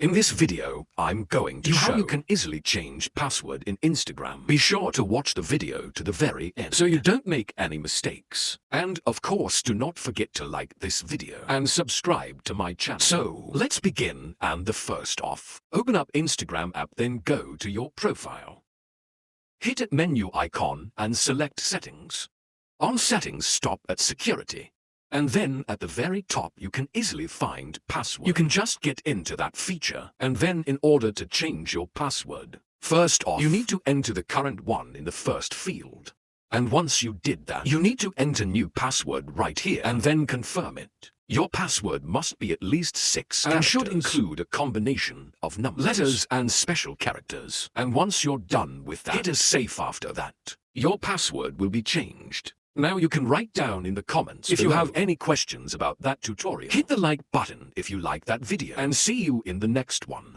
In this video, I'm going to show how you can easily change password in Instagram. Be sure to watch the video to the very end so you don't make any mistakes. And of course, do not forget to like this video and subscribe to my channel. So let's begin. And the first off, open up Instagram app, then go to your profile. Hit at menu icon and select settings. On settings, stop at security. And then at the very top, you can easily find password. You can just get into that feature. And then in order to change your password, first off, you need to enter the current one in the first field. And once you did that, you need to enter new password right here and then confirm it. Your password must be at least 6 and should include a combination of numbers, letters, and special characters. And once you're done with that, hit a safe after that. Your password will be changed. Now you can write down in the comments if you have any questions about that tutorial. Hit the like button if you like that video, and see you in the next one.